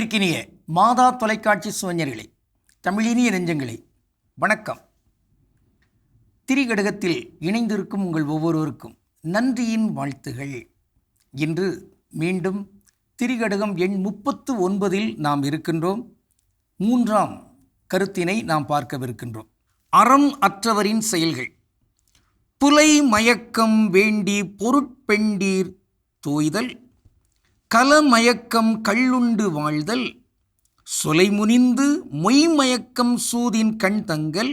அன்பிற்கினிய மாதா தொலைக்காட்சி சுவஞர்களே, தமிழினிய நெஞ்சங்களே, வணக்கம். திரிகடகத்தில் இணைந்திருக்கும் உங்கள் ஒவ்வொருவருக்கும் நன்றியின் வாழ்த்துகள். இன்று மீண்டும் திரிகடகம் எண் 39 நாம் இருக்கின்றோம். 3ஆம் கருத்தினை நாம் பார்க்கவிருக்கின்றோம். அறம் அற்றவரின் செயல்கள். புலை மயக்கம் வேண்டி பொருட்பெண்டீர் தோய்தல், கலமயக்கம் கள்ளுண்டு வாழ்தல், சொலைமுனிந்து மொய்மயக்கம் சூதின் கண் தங்கல்,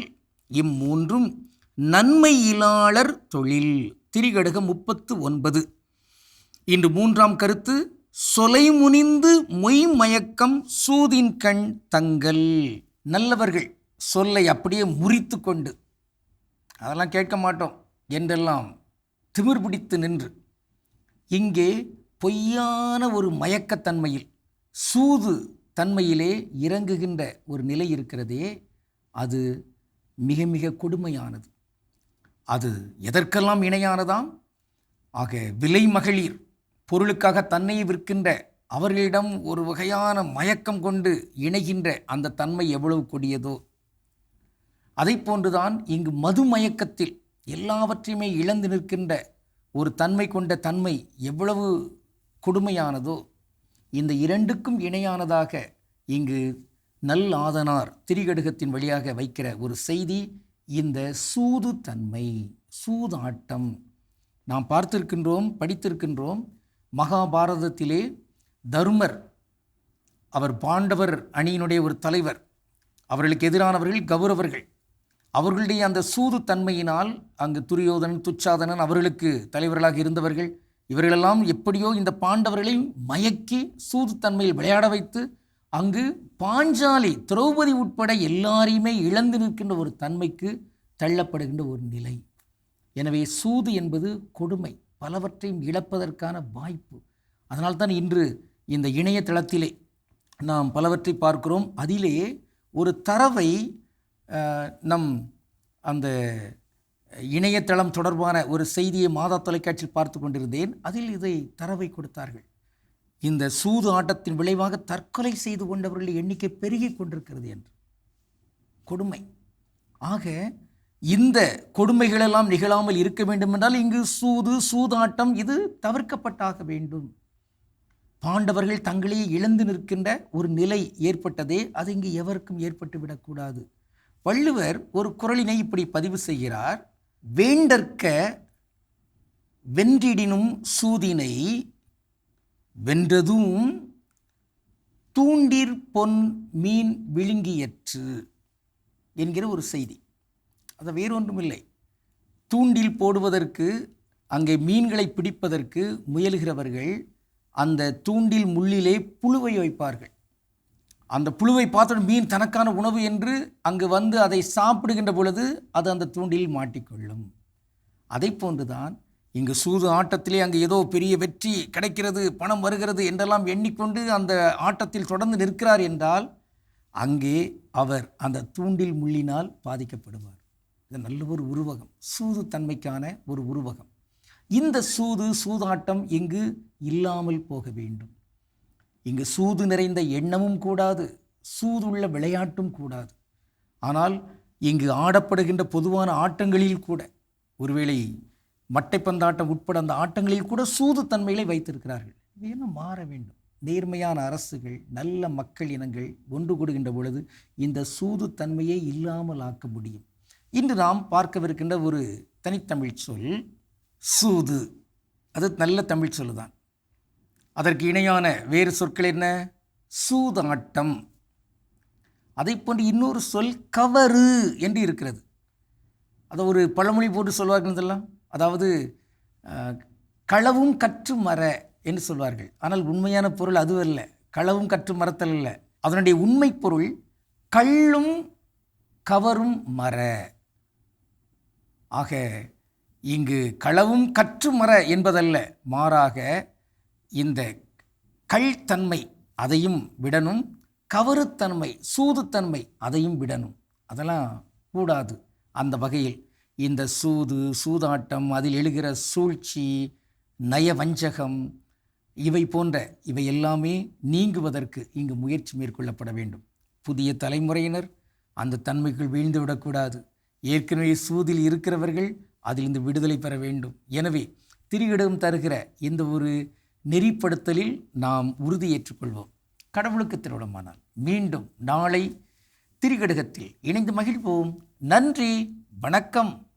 இம்மூன்றும் நன்மை இலாளர் தொழில். திரிகடகம் 39. இன்று 3ஆம் கருத்து, சொலைமுனிந்து மொய்மயக்கம் சூதின் கண் தங்கல். நல்லவர்கள் சொல்லை அப்படியே முறித்து கொண்டு அதெல்லாம் கேட்க மாட்டோம் என்றெல்லாம் திமிர் பிடித்து நின்று இங்கே பொய்யான ஒரு மயக்கத்தன்மையில், சூது தன்மையிலே இறங்குகின்ற ஒரு நிலை இருக்கிறதே, அது மிக மிக கொடுமையானது. அது எதற்கெல்லாம் இணையானதாம்? ஆக விலை மகளிர் பொருளுக்காக தன்னை விற்கின்ற அவர்களிடம் ஒரு வகையான மயக்கம் கொண்டு இணைகின்ற அந்த தன்மை எவ்வளவு கொடியதோ, அதை போன்றுதான் இங்கு மது மயக்கத்தில் எல்லாவற்றையுமே இழந்து நிற்கின்ற ஒரு தன்மை கொண்ட தன்மை எவ்வளவு கொடுமையானதோ, இந்த இரண்டுக்கும் இணையானதாக இங்கு நல் ஆதனார் திரிகடுகத்தின் வழியாக வைக்கிற ஒரு செய்தி, இந்த சூது தன்மை, சூதாட்டம். நாம் பார்த்திருக்கின்றோம், படித்திருக்கின்றோம். மகாபாரதத்திலே தருமர், அவர் பாண்டவர் அணியினுடைய ஒரு தலைவர், அவர்களுக்கு எதிரானவர்கள் கௌரவர்கள். அவர்களுடைய அந்த சூது தன்மையினால் அங்கு துரியோதனன், துச்சாதனன் அவர்களுக்கு தலைவர்களாக இருந்தவர்கள். இவர்களெல்லாம் எப்படியோ இந்த பாண்டவர்களை மயக்கி சூது தன்மையில் விளையாட வைத்து அங்கு பாஞ்சாலி, திரௌபதி உட்பட எல்லாரையுமே இழந்து நிற்கின்ற ஒரு தன்மைக்கு தள்ளப்படுகின்ற ஒரு நிலை. எனவே சூது என்பது கொடுமை, பலவற்றையும் இழப்பதற்கான வாய்ப்பு. அதனால்தான் இன்று இந்த இணையதளத்திலே நாம் பலவற்றை பார்க்கிறோம். அதிலே ஒரு தரவை நம் அந்த இணையதளம் தொடர்பான ஒரு செய்தியை மாதா தொலைக்காட்சியில் பார்த்து கொண்டிருந்தேன். அதில் இதை தரவை கொடுத்தார்கள். இந்த சூது ஆட்டத்தின் விளைவாக தற்கொலை செய்து கொண்டவர்கள் எண்ணிக்கை பெருகி கொண்டிருக்கிறது என்று. கொடுமை. ஆக இந்த கொடுமைகளெல்லாம் நிகழாமல் இருக்க வேண்டும் என்றால் இங்கு சூதாட்டம் இது தவிர்க்கப்பட்டாக வேண்டும். பாண்டவர்கள் தங்களையே இழந்து நிற்கின்ற ஒரு நிலை ஏற்பட்டதே, அது இங்கு எவருக்கும் ஏற்பட்டு விடக்கூடாது. வள்ளுவர் ஒரு குறளினை இப்படி பதிவு செய்கிறார். வேண்டற்க வென்றிடினும் சூதினை வென்றதும் தூண்டிற் பொன் மீன் விழுங்கியற்று என்கிற ஒரு செய்தி. அது வேறொன்றுமில்லை. தூண்டில் போடுவதற்கு, அங்கே மீன்களை பிடிப்பதற்கு முயலுகிறவர்கள் அந்த தூண்டில் முள்ளிலே புழுவை வைப்பார்கள். அந்த புழுவை பார்த்து மீன் தனக்கான உணவு என்று அங்கு வந்து அதை சாப்பிடுகின்ற பொழுது அது அந்த தூண்டில் மாட்டிக்கொள்ளும். அதை போன்றுதான் இங்கு சூது ஆட்டத்திலே அங்கு ஏதோ பெரிய வெற்றி கிடைக்கிறது, பணம் வருகிறது என்றெல்லாம் எண்ணிக்கொண்டு அந்த ஆட்டத்தில் தொடர்ந்து நிற்கிறார் என்றால் அங்கே அவர் அந்த தூண்டில் முள்ளினால் பாதிக்கப்படுவார். இது நல்ல ஒரு உருவகம், சூது தன்மைக்கான ஒரு உருவகம். இந்த சூதாட்டம் இங்கு இல்லாமல் போக வேண்டும். இங்கு சூது நிறைந்த எண்ணமும் கூடாது, சூதுள்ள விளையாட்டும் கூடாது. ஆனால் இங்கு ஆடப்படுகின்ற பொதுவான ஆட்டங்களில் கூட, ஒருவேளை மட்டைப்பந்தாட்டம் உட்பட அந்த ஆட்டங்களில் கூட சூது தன்மைகளை வைத்திருக்கிறார்கள். இது என்ன மாற வேண்டும்? நேர்மையான அரசுகள், நல்ல மக்கள் இனங்கள் ஒன்று கூடுகின்ற பொழுது இந்த சூது தன்மையை இல்லாமல் ஆக்க முடியும். இன்று நாம் பார்க்கவிருக்கின்ற ஒரு தனித்தமிழ் சொல் சூது. அது நல்ல தமிழ் சொல்லுதான். அதற்கு இணையான வேறு சொற்கள் என்ன? சூதாட்டம். அதை போன்று இன்னொரு சொல் கவறு என்று இருக்கிறது. அதை ஒரு பழமொழி போட்டு சொல்வார்கள் இதெல்லாம். அதாவது களவும் கற்று மர என்று சொல்வார்கள். ஆனால் உண்மையான பொருள் அதுவல்ல. களவும் கற்று மரத்தல் அல்ல. அதனுடைய உண்மை பொருள் கள்ளும் கவரும் மர. ஆக இங்கு களவும் கற்று மர என்பதல்ல, மாறாக இந்த கள்தன்மை அதையும் விடணும், கவருத்தன்மை, சூதுத்தன்மை அதையும் விடணும். அதெல்லாம் கூடாது. அந்த வகையில் இந்த சூதாட்டம், அதில் எழுகிற சூழ்ச்சி, நயவஞ்சகம், இவை போன்ற இவை எல்லாமே நீங்குவதற்கு இங்கு முயற்சி மேற்கொள்ளப்பட வேண்டும். புதிய தலைமுறையினர் அந்த தன்மைக்குள் வீழ்ந்து விடக்கூடாது. ஏற்கனவே சூதில் இருக்கிறவர்கள் அதிலிருந்து விடுதலை பெற வேண்டும். எனவே திரிகடுகம் தருகிற இந்த ஒரு நெறிப்படுத்தலில் நாம் உறுதியேற்றுக்கொள்வோம். கடவுளுக்கு திருவிடமானால் மீண்டும் நாளை திரிகடுகத்தில் இணைந்து மகிழ்வோம். நன்றி, வணக்கம்.